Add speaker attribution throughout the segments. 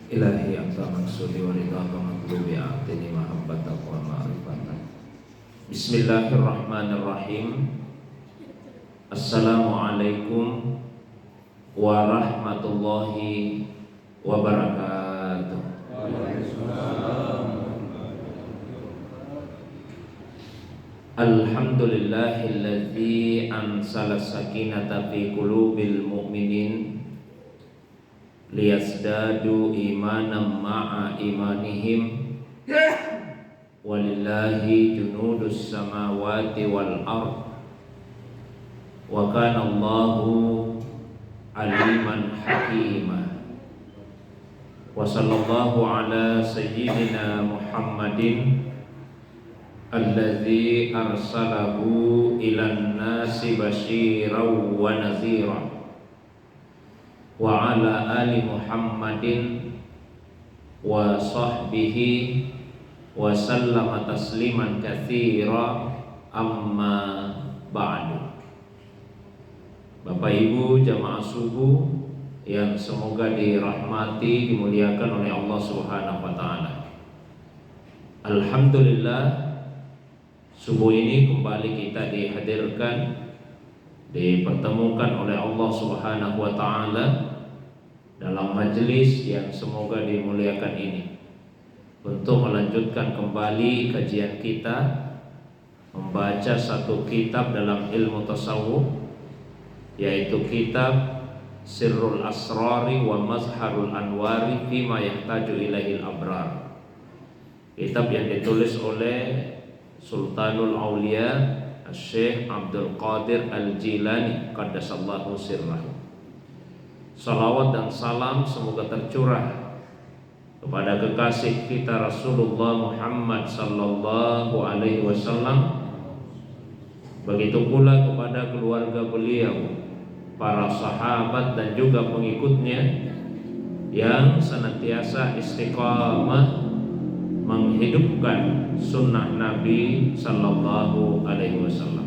Speaker 1: Ilahi anta maksudi wa ridhaka matlubi a'tini mahabbatak wa ma'rifatak. Bismillahirrahmanirrahim. Assalamualaikum warahmatullahi wabarakatuh. Alhamdulillahilladzi ansala sakinata fi qulubil mu'minin liyazdadu imanan ma'a imanihim walillahi junudus samawati wal ard wa kana Allahu aliman hakima. Wa sallallahu ala sayyidina Muhammadin alladzi arsalahu ilan nasi basyiran wa nadhira wa ala ali Muhammadin wa sahbihi wa sallama tasliman katsira, amma ba'du. Bapak Ibu jamaah subuh yang semoga dirahmati, dimuliakan oleh Allah Subhanahu wa taala. Alhamdulillah, subuh ini kembali kita dihadirkan, dipertemukan oleh Allah Subhanahu wa taala dalam majelis yang semoga dimuliakan ini untuk melanjutkan kembali kajian kita membaca satu kitab dalam ilmu tasawuf, yaitu kitab Sirrul Asrari wa Mazharul Anwari fima yahtaju ilaihil abrar. Kitab yang ditulis oleh Sultanul Aulia Syekh Abdul Qadir Al-Jilani qaddasallahu sirrahu. Salawat dan salam semoga tercurah kepada kekasih kita Rasulullah Muhammad sallallahu alaihi wasallam, begitu pula kepada keluarga beliau, para sahabat dan juga pengikutnya yang senantiasa istiqamah menghidupkan sunnah Nabi sallallahu alaihi wasallam.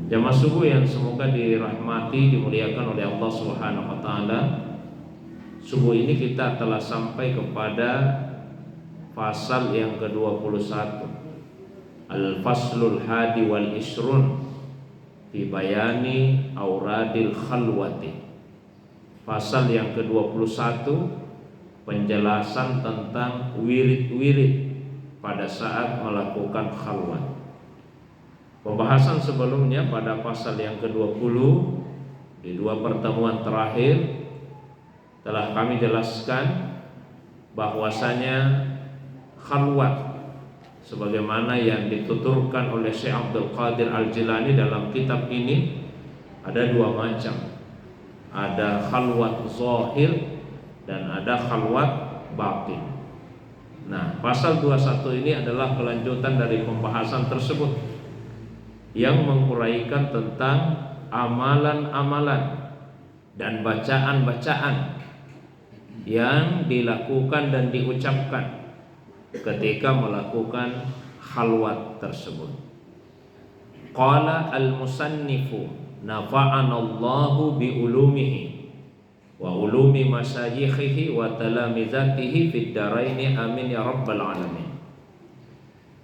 Speaker 1: Jamaah subuh yang semoga dirahmati, dimuliakan oleh Allah Subhanahu wa taala. Subuh ini kita telah sampai kepada pasal yang ke-21, Al-Faslul Hadi wal Isrun fi bayani auradil khalwati. Pasal yang ke-21, penjelasan tentang wirid-wirid pada saat melakukan khalwat. Pembahasan sebelumnya pada pasal yang ke-20 di dua pertemuan terakhir telah kami jelaskan bahwasanya khalwat sebagaimana yang dituturkan oleh Syekh Abdul Qadir Al-Jilani dalam kitab ini ada dua macam. Ada khalwat zahir dan ada khalwat batin. Nah, pasal 21 ini adalah kelanjutan dari pembahasan tersebut yang menguraikan tentang amalan-amalan dan bacaan-bacaan yang dilakukan dan diucapkan ketika melakukan khalwat tersebut. Qala al-musannifu nafa'anallahu bi ulumihi wa ulumi masyayikhihi wa talamizatihi fid daraini amin ya rabbal alamin.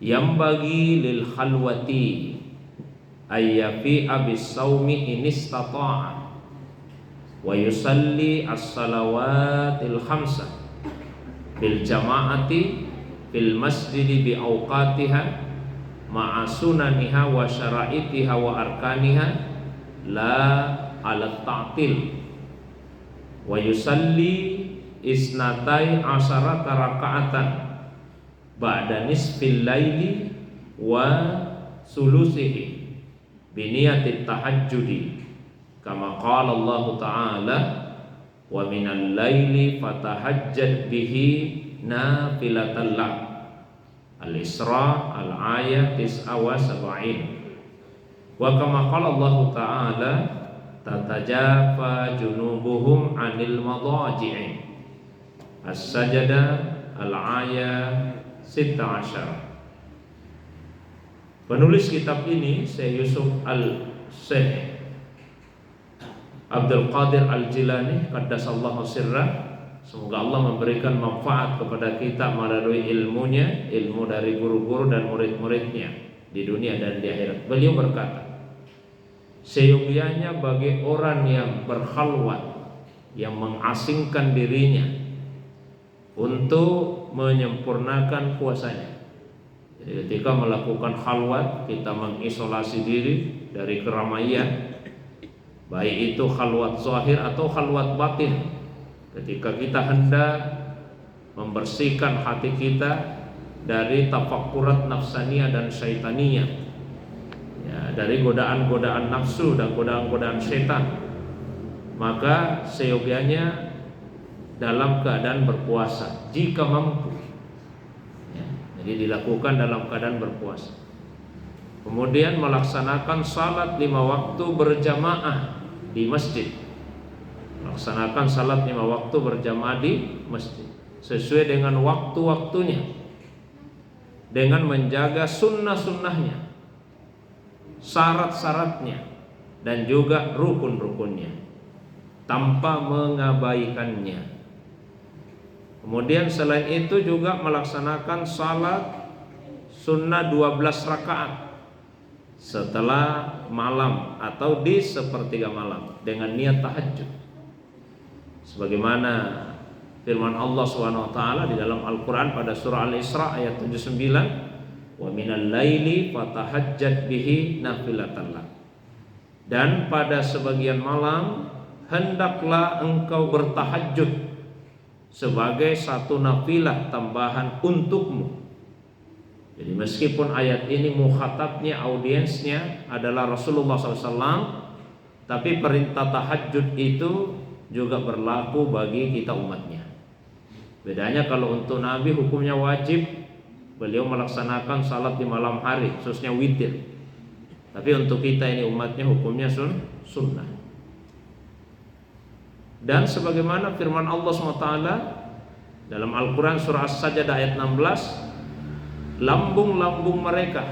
Speaker 1: Yambagi lil khalwati ayyafi abis sawmi inistata'a wa yusalli as-salawatil khamsah bil jama'ati fil masjidi bi awqatiha ma'a sunaniha wa syara'itiha wa arkaniha la ala ta'til wa yusalli isnatai asharata raka'atan ba'da nisfil laili wa sulusihi biniyatit tahajjudi kama qala Allah ta'ala wa minal laili fatahajjad bihi nafilatan lak. Al-Isra al-ayat 79. Wa kama qala Allah ta'ala tatajafa junubuhum 'anil madaji'i. As-Sajdah al-ayat 16. Penulis kitab ini Syekh Yusuf Syekh Abdul Qadir Al-Jilani qaddasallahu sirrah Semoga Allah memberikan manfaat kepada kita melalui ilmunya, ilmu dari guru-guru dan murid-muridnya di dunia dan di akhirat. Beliau berkata, seyogianya bagi orang yang berkhalwat, yang mengasingkan dirinya untuk menyempurnakan puasanya. Jadi ketika melakukan khalwat, kita mengisolasi diri dari keramaian, baik itu khalwat zahir atau khalwat batin. Ketika kita hendak membersihkan hati kita dari tafakkurat nafsaniyah dan syaitaniyah, ya, dari godaan-godaan nafsu dan godaan-godaan setan, maka seyogianya dalam keadaan berpuasa jika mampu, ya, jadi dilakukan dalam keadaan berpuasa. Kemudian melaksanakan salat 5 waktu berjamaah di masjid. Melaksanakan salat 5 waktu berjamaah di masjid sesuai dengan waktu-waktunya, dengan menjaga sunnah-sunnahnya, syarat-syaratnya, dan juga rukun-rukunnya, tanpa mengabaikannya. Kemudian selain itu juga melaksanakan salat sunnah 12 rakaat setelah malam atau di sepertiga malam dengan niat tahajud. Sebagaimana firman Allah SWT di dalam Al-Quran pada surah Al-Isra ayat 79, wa minal laili fatahajjat bihi nafilatan lak. Dan pada sebagian malam hendaklah engkau bertahajud sebagai satu nafilah tambahan untukmu. Jadi meskipun ayat ini mukhatabnya, audiensnya adalah Rasulullah SAW, tapi perintah tahajud itu juga berlaku bagi kita umatnya. Bedanya kalau untuk Nabi hukumnya wajib, beliau melaksanakan salat di malam hari, khususnya witir. Tapi untuk kita ini umatnya hukumnya sunnah. Dan sebagaimana firman Allah SWT dalam Al-Quran surah As-Sajdah ayat 16, lambung-lambung mereka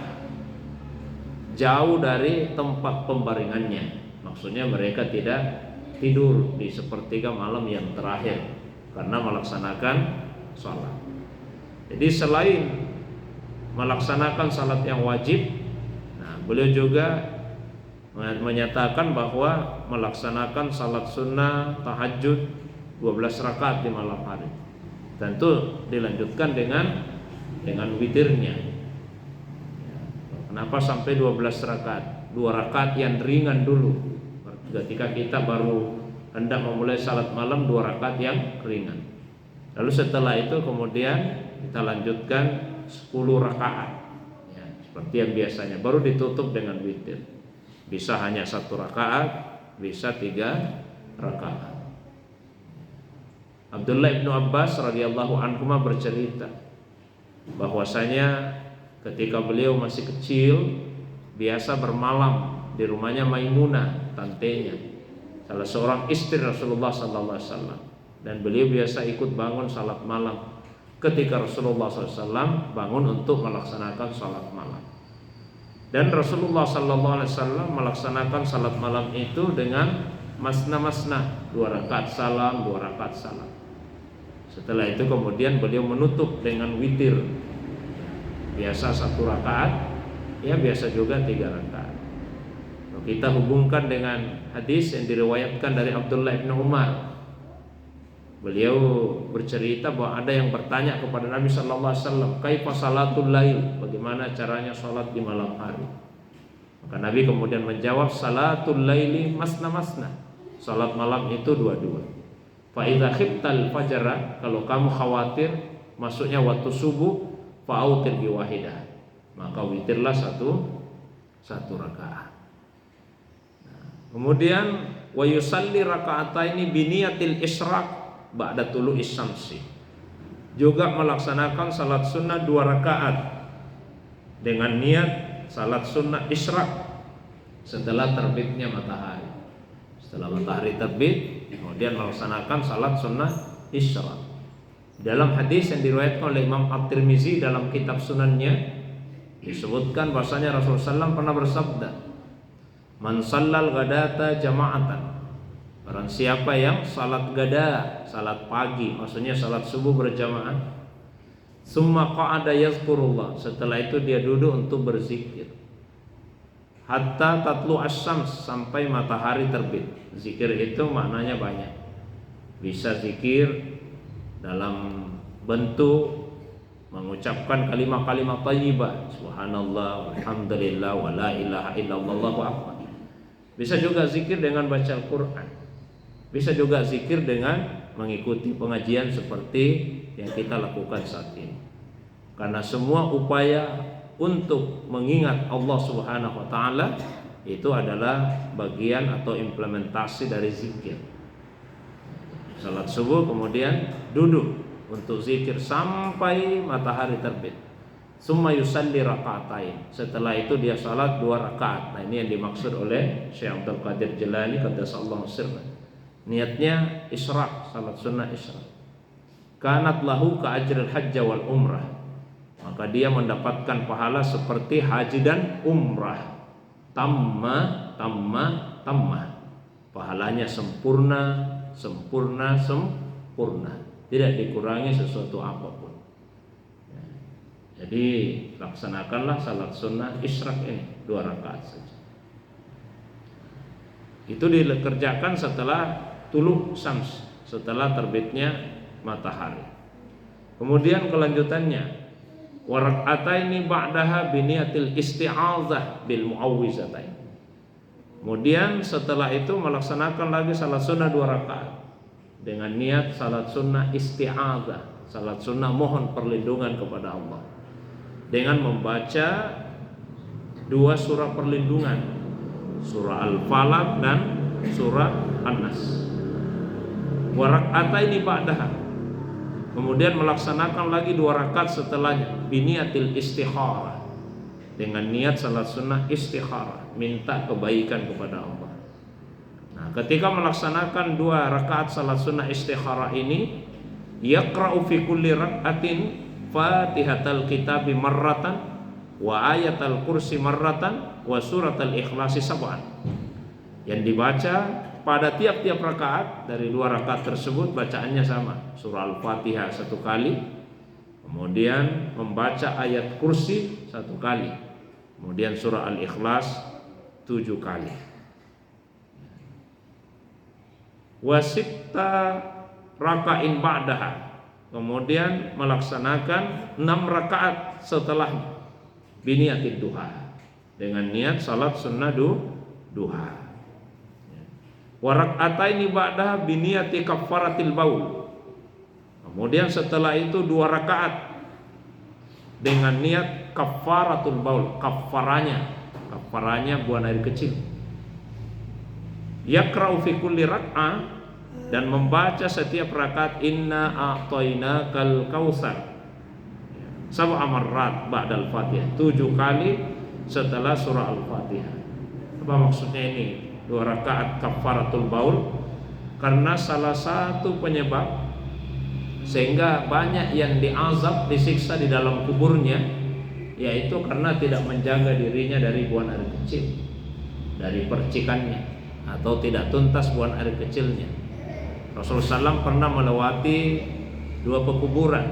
Speaker 1: jauh dari tempat pembaringannya. Maksudnya mereka tidak tidur di sepertiga malam yang terakhir karena melaksanakan sholat. Jadi selain melaksanakan salat yang wajib, nah, beliau juga menyatakan bahwa melaksanakan salat sunnah tahajud 12 rakaat di malam hari. Tentu dilanjutkan dengan witirnya. Kenapa sampai 12 rakaat? 2 rakaat yang ringan dulu. Ketika kita baru hendak memulai salat malam, 2 rakaat yang ringan. Lalu setelah itu kemudian kita lanjutkan 10 rakaat, ya, seperti yang biasanya. Baru ditutup dengan witir. Bisa hanya 1 rakaat, bisa 3 rakaat. Abdullah bin Abbas radhiyallahu anhu bercerita bahwasanya ketika beliau masih kecil biasa bermalam di rumahnya Maimunah, tantenya, salah seorang istri Rasulullah SAW, dan beliau biasa ikut bangun salat malam ketika Rasulullah SAW bangun untuk melaksanakan salat malam. Dan Rasulullah SAW melaksanakan salat malam itu dengan masna-masna, 2 rakaat salam, 2 rakaat salam. Setelah itu kemudian beliau menutup dengan witir, biasa 1 rakaat, ya biasa juga 3 rakaat. Kita hubungkan dengan hadis yang diriwayatkan dari Abdullah bin Umar. Beliau bercerita bahwa ada yang bertanya kepada Nabi sallallahu alaihi wasallam, "Kaifa salatul lail?" Bagaimana caranya salat di malam hari? Maka Nabi kemudian menjawab, "Salatul laili masna-masna." Salat malam itu 2-2. Fa idza khiftal fajra, kalau kamu khawatir masuknya waktu subuh, fa'autir bi wahidah. Maka witirlah satu rakaat. Kemudian wa yusalli raka'ataini biniyatil isyraq ba'da tulu'is syamsi. Juga melaksanakan salat sunnah 2 rakaat dengan niat salat sunnah isyraq setelah terbitnya matahari. Setelah matahari terbit, kemudian melaksanakan salat sunnah isyraq. Dalam hadis yang diriwayatkan oleh Imam At-Tirmizi dalam kitab sunannya disebutkan bahwasanya Rasulullah SAW pernah bersabda, "Man shallal ghadata jama'atan." Barang siapa yang salat gada, salat pagi, maksudnya salat subuh berjamaah, summa qa'ada yazkurullah, setelah itu dia duduk untuk berzikir, hatta tatlu asyams, sampai matahari terbit. Zikir itu maknanya banyak. Bisa zikir dalam bentuk mengucapkan kalimat-kalimat thayyibah, subhanallah, walhamdulillah, wa la ilaha illallah, wallahu akbar. Bisa juga zikir dengan baca Al-Qur'an. Bisa juga zikir dengan mengikuti pengajian seperti yang kita lakukan saat ini. Karena semua upaya untuk mengingat Allah Subhanahu wa taala itu adalah bagian atau implementasi dari zikir. Salat subuh kemudian duduk untuk zikir sampai matahari terbit. Summa yusalli raka'atain. Setelah itu dia salat 2 rakaat. Nah, ini yang dimaksud oleh Syekh Abdul Qadir Jilani qaddasallahu sirrah. Niatnya isyraq, salat sunnah isyraq. Kanat lahu ka ajril hajj wal umrah. Maka dia mendapatkan pahala seperti haji dan umrah. Tamma. Pahalanya sempurna. Tidak dikurangi sesuatu apapun. Jadi laksanakanlah salat sunnah isyraq ini 2 rakaat saja. Itu dikerjakan setelah tuluh syams, setelah terbitnya matahari. Kemudian kelanjutannya, warak'ataini ba'daha biniyatil isti'adzah bil mu'awwizatain. Kemudian setelah itu melaksanakan lagi salat sunnah 2 rakaat dengan niat salat sunnah isti'adzah, salat sunnah mohon perlindungan kepada Allah, dengan membaca 2 surah perlindungan, surah Al-Falaq dan surah An-Nas. Warak'ataini ba'daha, kemudian melaksanakan lagi 2 rakaat setelahnya biniyatil istikharah, dengan niat salat sunnah istikharah, minta kebaikan kepada Allah. Nah, ketika melaksanakan 2 rakaat salat sunnah istikharah ini, yaqra'u fi kulli rak'atin fatihatal kitabi marratan wa ayatal kursi marratan wa suratal ikhlasi sab'an. Yang dibaca pada tiap-tiap rakaat dari 2 rakaat tersebut bacaannya sama, surah Al-Fatihah 1 kali, kemudian membaca ayat kursi 1 kali, kemudian surah Al-Ikhlas 7 kali. Wasitta raka'in ba'daha, kemudian melaksanakan 6 rakaat setelahnya biniatid duha, dengan niat salat sunnah duha. Warak'ataini ba'daha biniyati kaffaratil baul, kemudian setelah itu 2 rakaat dengan niat kaffaratul baul, kafaranya buang air kecil. Yaqra'u fi kulli rak'ah, dan membaca setiap rakaat inna a'tainakal kautsar sab'a marrat ba'dal Fatihah, 7 kali setelah surah Al-Fatihah. Apa maksudnya ini 2 rakaat kafaratul baul? Karena salah satu penyebab sehingga banyak yang diazab, disiksa di dalam kuburnya, yaitu karena tidak menjaga dirinya dari buang air kecil, dari percikannya, atau tidak tuntas buang air kecilnya. Rasulullah SAW pernah melewati 2 pekuburan,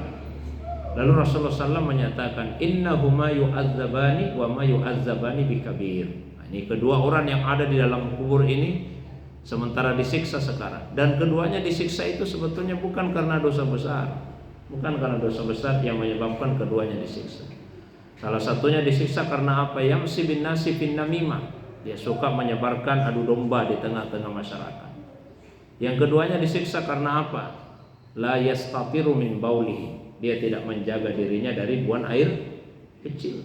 Speaker 1: lalu Rasulullah SAW menyatakan innahuma yu'adzabani wa ma yu'adzabani bikabir. Ini kedua orang yang ada di dalam kubur ini sementara disiksa sekarang, dan keduanya disiksa itu sebetulnya bukan karena dosa besar, yang menyebabkan keduanya disiksa. Salah satunya disiksa karena apa? Yamsi bin nasi fin namimah, dia suka menyebarkan adu domba di tengah-tengah masyarakat. Yang keduanya disiksa karena apa? La yastatiru min baulihi, dia tidak menjaga dirinya dari buang air kecil.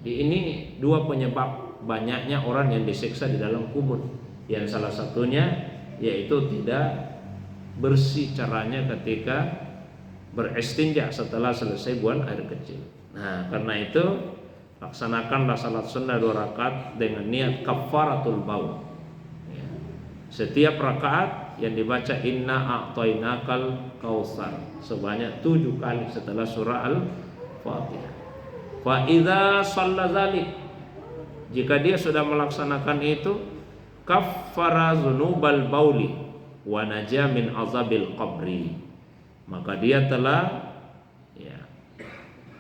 Speaker 1: Jadi ini 2 penyebab banyaknya orang yang disiksa di dalam kubur. Yang salah satunya yaitu tidak bersih caranya ketika beristinja setelah selesai buang air kecil. Nah, karena itu laksanakanlah salat sunnah 2 rakaat dengan niat kafaratul baul. Setiap rakaat yang dibaca inna a'tainakal kautsar sebanyak 7 kali setelah surah Al-Fatihah. Fa idza shalla dzalik, jika dia sudah melaksanakan itu, kaffara dzunubal bauli wa naja min azabil qabri. Maka dia telah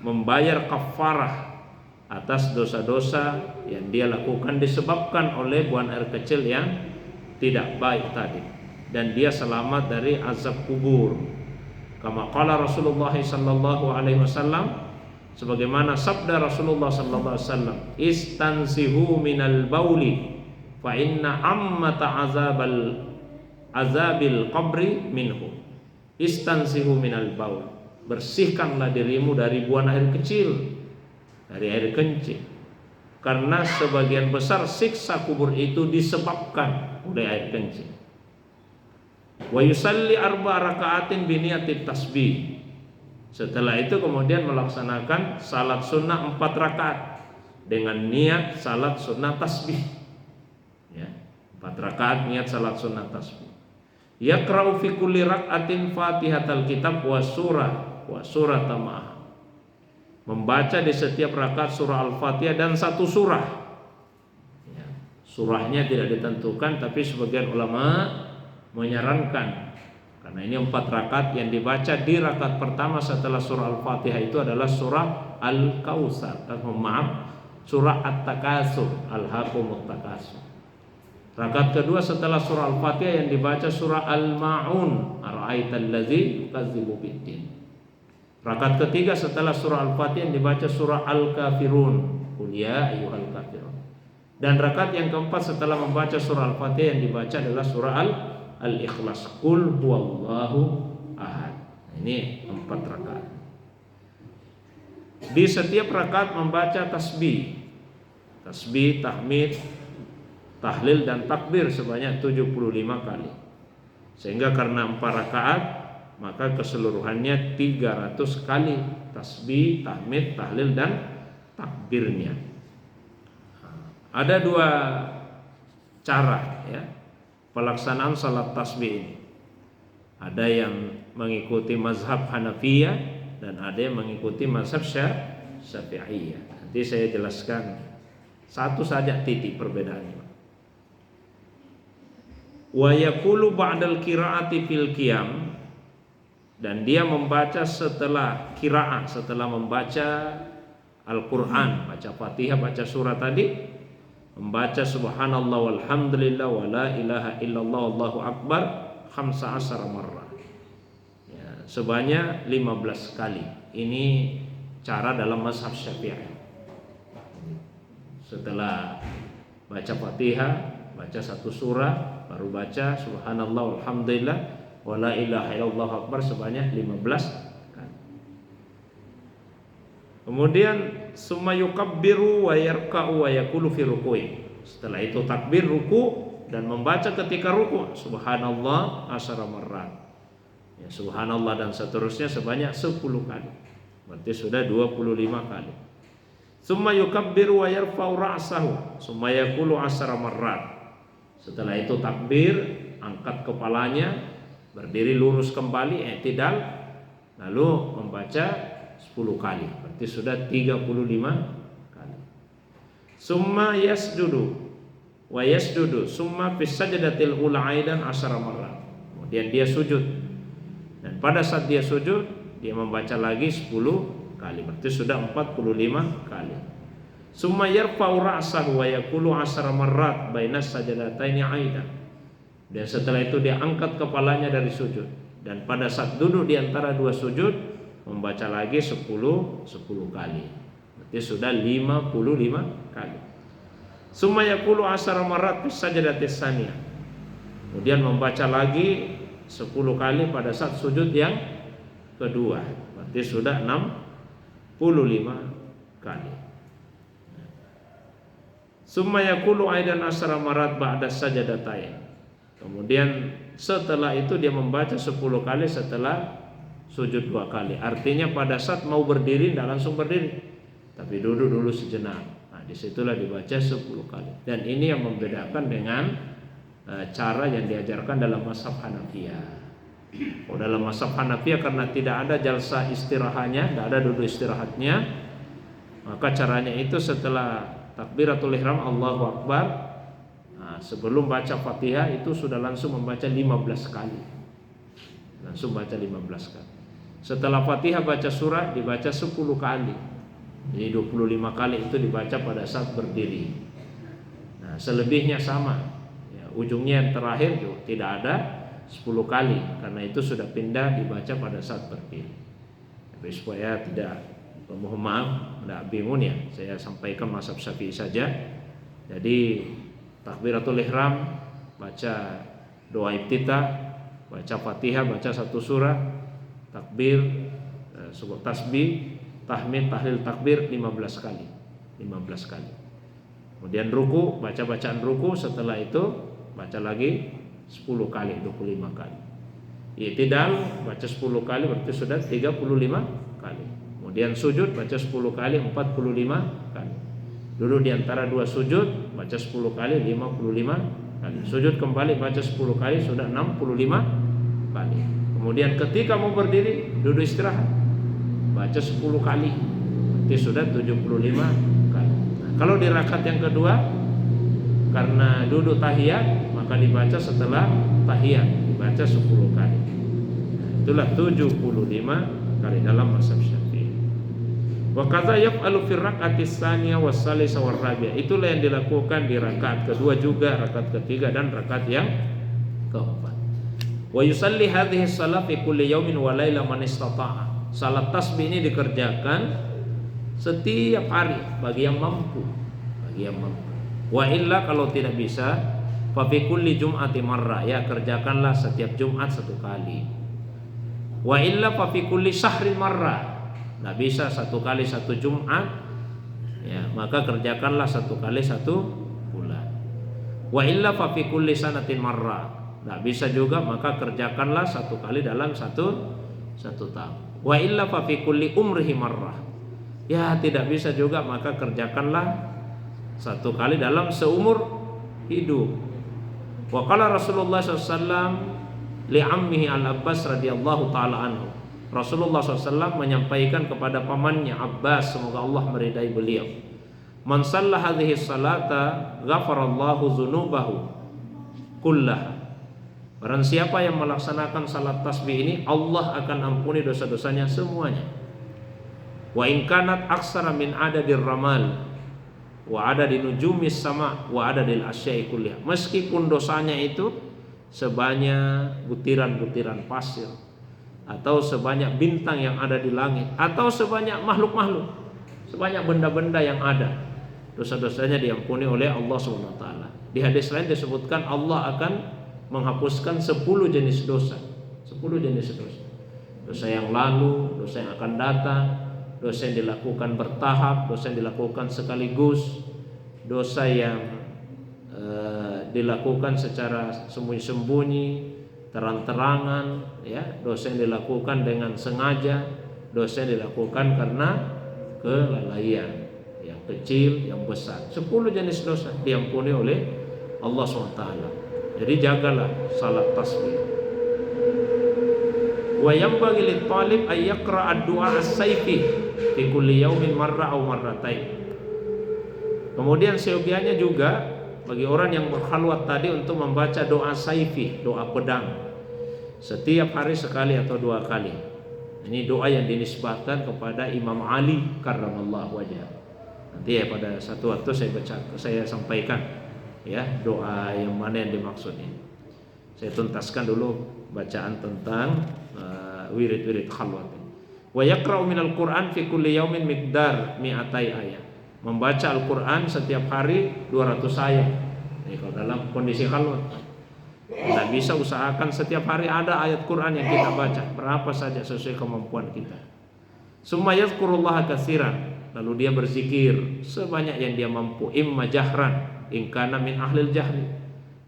Speaker 1: membayar kafarah atas dosa-dosa yang dia lakukan disebabkan oleh buang air kecil yang tidak baik tadi, dan dia selamat dari azab kubur. Kama qala Rasulullah sallallahu alaihi wasallam, sebagaimana sabda Rasulullah sallallahu alaihi wasallam, istansihu minal bauli fa inna ammata azabil qabri minhu. Istansihu minal baul, bersihkanlah dirimu dari buang air kecil, dari air kencing, karena sebagian besar siksa kubur itu disebabkan oleh air kencing. Wa yusalli arba rakaatin bi niyatit tasbih. Setelah itu kemudian melaksanakan salat sunnah 4 rakaat dengan niat salat sunnah tasbih. 4 rakaat niat salat sunnah tasbih. Yaqra'u fi kulli rak'atin Fatihatal kitab wa surah ma'ah. Membaca di setiap rakaat surah Al-Fatihah dan 1 surah. Surahnya tidak ditentukan, tapi sebagian ulama menyarankan, karena ini 4 rakaat yang dibaca di rakaat pertama setelah surah Al-Fatihah itu adalah surah Al-Kautsar, surah At-Takasur, Al-Hakumut Takasur. Rakaat kedua setelah surah Al-Fatihah yang dibaca surah Al-Ma'un, Ara'aital ladzi yukadzibu biddin. Rakaat ketiga setelah surah Al-Fatihah yang dibaca surah Al-Kafirun, Qul ya ayyuhal kafirun. Dan rakaat yang keempat setelah membaca surah Al-Fatihah yang dibaca adalah surah Al-Ikhlas, Qul huwallahu ahad. Ini 4 rakaat. Di setiap rakaat membaca tasbih, tahmid, tahlil dan takbir sebanyak 75 kali. Sehingga karena 4 rakaat maka keseluruhannya 300 kali tasbih, tahmid, tahlil dan takbirnya. Ada 2 cara pelaksanaan salat tasbih ini. Ada yang mengikuti mazhab Hanafiyah dan ada yang mengikuti mazhab Syafi'iyah. Nanti saya jelaskan satu saja titik perbedaannya. Wa yaqulu ba'dal qiraati fil qiyam, dan dia membaca setelah qiraah, setelah membaca Al-Qur'an, baca Fatihah, baca surah tadi, membaca subhanallah walhamdulillah wa la ilaha illallah wallahu akbar 15 marrah. Sebanyak 15 kali. Ini cara dalam mazhab Syafi'i. Setelah baca Fatihah, baca 1 surah, baru baca subhanallah walhamdulillah wa la ilaha illallah akbar sebanyak 15 kali. Kemudian summa yukabbiru wa yarka'u wa yaqulu fi ruku'i. Setelah itu takbir ruku dan membaca ketika ruku subhanallah 10 marrat. Subhanallah dan seterusnya sebanyak 10 kali. Berarti sudah 25 kali. Summa yukabbiru wa yarfa'u ra'sahu summa yaqulu 10 marrat. Setelah itu takbir, angkat kepalanya, berdiri lurus kembali, i'tidal, lalu membaca 10 kali. Berarti sudah 35 kali. Summa yasjudu wa yasjudu summa fis sajdatil ula aidan 10 marrat. Kemudian dia sujud. Dan pada saat dia sujud, dia membaca lagi 10 kali. Berarti sudah 45 kali. Summa yarfa'u ra'sahu wa yaqulu 10 marrat bainas sajdataini aidan. Dan setelah itu dia angkat kepalanya dari sujud, dan pada saat duduk di antara 2 sujud membaca lagi 10 kali. Berarti sudah 55 kali. Summa yaqulu 10 marrat fis sajdatis tsaniyah. Kemudian membaca lagi 10 kali pada saat sujud yang kedua. Berarti sudah 65 kali. Summa yaqulu aidan 10 marrat ba'da sajdatain. Kemudian setelah itu dia membaca 10 kali setelah sujud 2 kali. Artinya pada saat mau berdiri tidak langsung berdiri, tapi duduk dulu sejenak. Nah, disitulah dibaca 10 kali. Dan ini yang membedakan dengan cara yang diajarkan dalam mazhab Hanafiyah. Dalam mazhab Hanafiyah karena tidak ada jalsah istirahatnya, tidak ada duduk istirahatnya, maka caranya itu setelah takbiratul ihram Allahu Akbar, Nah, sebelum baca Fatihah itu sudah langsung membaca 15 kali. Langsung baca 15 kali. Setelah Fatihah baca surah dibaca 10 kali. Jadi 25 kali itu dibaca pada saat berdiri. Nah, selebihnya sama. Ya, ujungnya yang terakhir tuh tidak ada 10 kali karena itu sudah pindah dibaca pada saat berdiri. Tapi supaya tidak, mohon maaf, tidak bingung ya, saya sampaikan mazhab Syafi'i saja. Jadi takbiratul ihram, baca doa iftitah, baca Fatihah, baca satu surah, takbir, sebut tasbih, tahmid, tahlil, takbir 15 kali. 15 kali. Kemudian ruku, baca bacaan ruku, setelah itu baca lagi 10 kali, 25 kali. I'tidal baca 10 kali berarti sudah 35 kali. Kemudian sujud baca 10 kali 45 kali. Duduk di antara dua sujud baca 10 kali 55 kali. Sujud kembali baca 10 kali sudah 65 kali. Kemudian ketika mau berdiri duduk istirahat baca 10 kali. Berarti sudah 75 kali. Nah, kalau di rakaat yang kedua karena duduk tahiyat maka dibaca setelah tahiyat, dibaca 10 kali. Nah, itulah 75 kali dalam mazhab Syafi'i. Wa kadza yaf'alu fi rak'ati tsaniyah was salisa war rabi'ah. Itulah yang dilakukan di rakaat kedua juga, rakaat ketiga dan rakaat yang keempat. Wa yusalli hadhihi shalah fi kulli yaumin wa laila man istata'a. Salat tasbih ini dikerjakan setiap hari bagi yang mampu, bagi yang mampu. Wa illa kalau tidak bisa, fa fi kulli jum'ati marrah, ya kerjakanlah setiap Jumat satu kali. Wa illa fa fi kulli syahrin marrah. Nah, bisa satu kali satu Jumat, ya maka kerjakanlah satu kali satu bulan. Wa illa fa fi kulli sanatin marrah. Nah, bisa juga maka kerjakanlah satu kali dalam satu tahun. Wa illa fa fi kulli umrihi marrah. Ya tidak bisa juga maka kerjakanlah satu kali dalam seumur hidup. Wa qala Rasulullah SAW li ammihi Al-Abbas radhiyallahu taala anhu. Rasulullah SAW menyampaikan kepada pamannya Abbas, semoga Allah meridai beliau, man shalla hadhihi salata ghafarallahu dzunubahu kullaha. Barang siapa yang melaksanakan salat tasbih ini, Allah akan ampuni dosa-dosanya semuanya. Wa in kanat aksara min adadir ramal wa adadi nujumis sama wa adadil asya'i kulliha. Meskipun dosanya itu sebanyak butiran-butiran pasir, atau sebanyak bintang yang ada di langit, atau sebanyak makhluk-makhluk, sebanyak benda-benda yang ada, dosa-dosanya diampuni oleh Allah SWT. Di hadis lain disebutkan Allah akan menghapuskan 10 jenis dosa. 10 jenis dosa. Dosa yang lalu, dosa yang akan datang, dosa yang dilakukan bertahap, dosa yang dilakukan sekaligus, dosa yang dilakukan secara sembunyi-sembunyi, terang-terangan, ya, dosa yang dilakukan dengan sengaja, dosa yang dilakukan karena kelalaian, yang kecil, yang besar. 10 jenis dosa diampuni oleh Allah SWT. Jadi jagalah salat tasbih. Wa yanbaghi lit-talib ay yaqra ad-du'a as-sayfi fi kulli yawmin marra aw marratain. Kemudian seyogianya juga bagi orang yang berkhalwat tadi untuk membaca doa sayfi, doa pedang, setiap hari sekali atau 2 kali. Ini doa yang dinisbatkan kepada Imam Ali karramallahu wajhah. Nanti ya pada satu waktu saya sampaikan ya doa yang mana yang dimaksud ini. Saya tuntaskan dulu bacaan tentang wirid-wirid khalwat. Wa yaqra'u minal Qur'an fi kulli yaumin miqdar mi'atai ayat. Membaca Al-Qur'an setiap hari 200 ayat. Ini kalau dalam kondisi khalwat. Kita bisa usahakan setiap hari ada ayat Quran yang kita baca, berapa saja sesuai kemampuan kita. Summa yadhkurullaha katsiran, lalu dia berzikir sebanyak yang dia mampu, imma jahran in kana min ahlil jahri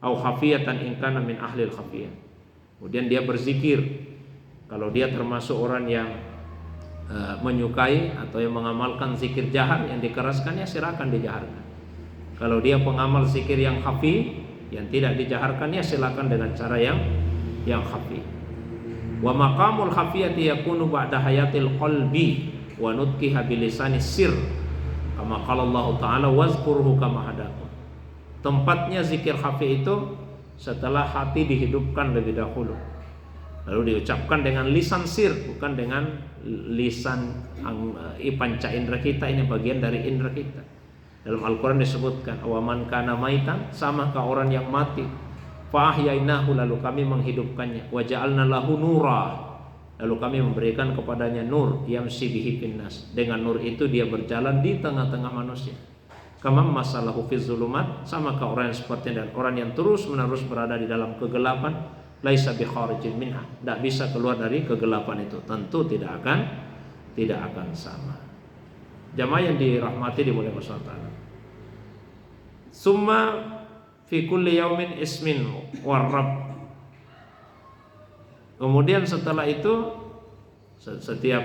Speaker 1: au khafiyatan in kana min ahlil khafiyah. Kemudian dia berzikir kalau dia termasuk orang yang menyukai atau yang mengamalkan zikir jahar yang dikeraskan, ya silakan dijaharkan. Kalau dia pengamal zikir yang khafi, yang tidak dijaharkan, ya silakan dengan cara yang khafi. Wa maqamul khafiyati yakunu ba'da hayatil qalbi wa nutqiha bilisani sir, kama qala Allah Ta'ala wazkurhu kama hadakum. Tempatnya zikir khafi itu setelah hati dihidupkan lebih dahulu, lalu diucapkan dengan lisan sir, bukan dengan lisan panca indera kita. Ini bagian dari indera kita. Dalam Al-Quran disebutkan, awaman kana maitan, samakah orang yang mati, fa ahyainahu, lalu kami menghidupkannya, wa ja'alna lahu nura, lalu kami memberikan kepadanya nur, yamsi bihi finnas, dengan nur itu dia berjalan di tengah-tengah manusia. Kama masalahu fi zulumat, samakah orang yang seperti dan orang yang terus-menerus berada di dalam kegelapan, laisa bi kharijin minha, tidak bisa keluar dari kegelapan itu, tentu tidak akan sama. Jamaah yang dirahmati dimulai Allah SWT. Summa fi kulli yaumin ismin warab. Kemudian setelah itu setiap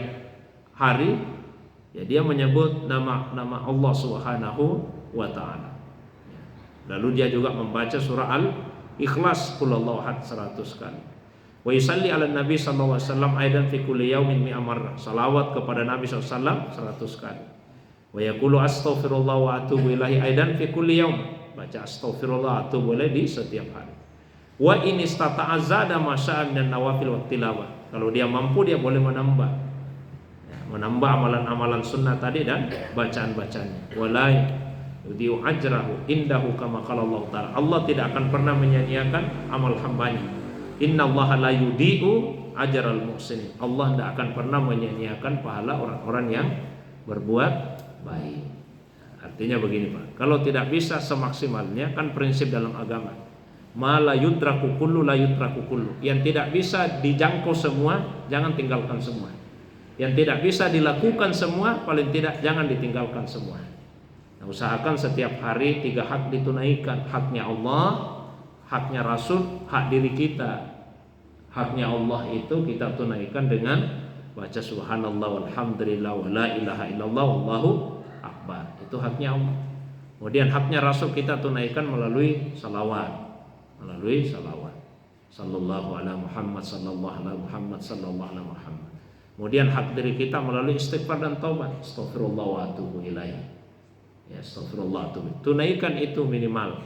Speaker 1: hari ya dia menyebut nama Allah Subhanahu wa taala. Lalu dia juga membaca surah Al-Ikhlas qul huwallahu ahad 100 kali. Wa yusalli ala Nabi sallallahu alaihi wasallam aidan fi kulli yaumin mi'a marrah. Salawat kepada Nabi sallallahu 100 kali. Wa yaqulu astaghfirullah wa atubu ilaihi aidan fi kulli yaum. Baca astaghfirullah atubu ilaihi di setiap hari. Wa in istata'a zada ma sya'a min nawafil wa tilawah. Kalau dia mampu dia boleh menambah amalan-amalan sunnah tadi dan bacaan-bacaannya. Walai yudiu ajrahu indahu kama qala Allah taala. Allah tidak akan pernah menyia-nyiakan amal hambanya. Innallaha la yudiu ajral muhsinin. Allah tidak akan pernah menyia-nyiakan pahala orang-orang yang berbuat baik. Artinya begini Pak, kalau tidak bisa semaksimalnya, kan prinsip dalam agama, ma la yudraku kullu la yudraku kullu. Yang tidak bisa dijangkau semua, jangan tinggalkan semua. Yang tidak bisa dilakukan semua, paling tidak jangan ditinggalkan semua. Nah, usahakan setiap hari 3 hak ditunaikan. Haknya Allah, haknya Rasul, hak diri kita. Haknya Allah itu kita tunaikan dengan baca subhanallah walhamdulillah wa la ilaha illallah wallahu akbar. Itu haknya Allah. Kemudian haknya Rasul kita tunaikan melalui salawat. Sallallahu ala Muhammad, sallallahu ala Muhammad, sallallahu ala Muhammad. Kemudian hak diri kita melalui istighfar dan taubat. Astaghfirullah wa atubu ilaih. Ya, astaghfirullah atubu. Tunaikan itu minimal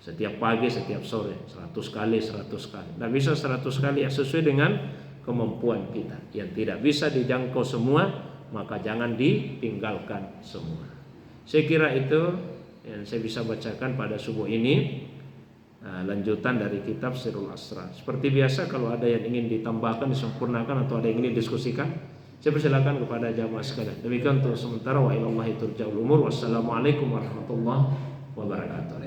Speaker 1: setiap pagi, setiap sore, 100 kali. Tidak bisa 100 kali, ya sesuai dengan kemampuan kita. Yang tidak bisa dijangkau semua, maka jangan ditinggalkan semua. Saya kira itu yang saya bisa bacakan pada subuh ini. Lanjutan dari kitab Sirrul Asrar. Seperti biasa, kalau ada yang ingin ditambahkan, disempurnakan, atau ada yang ingin didiskusikan, saya persilakan kepada jamaah sekalian. Demikian untuk sementara. Wa ilallahi turja'ul umur. Wassalamualaikum warahmatullahi wabarakatuh.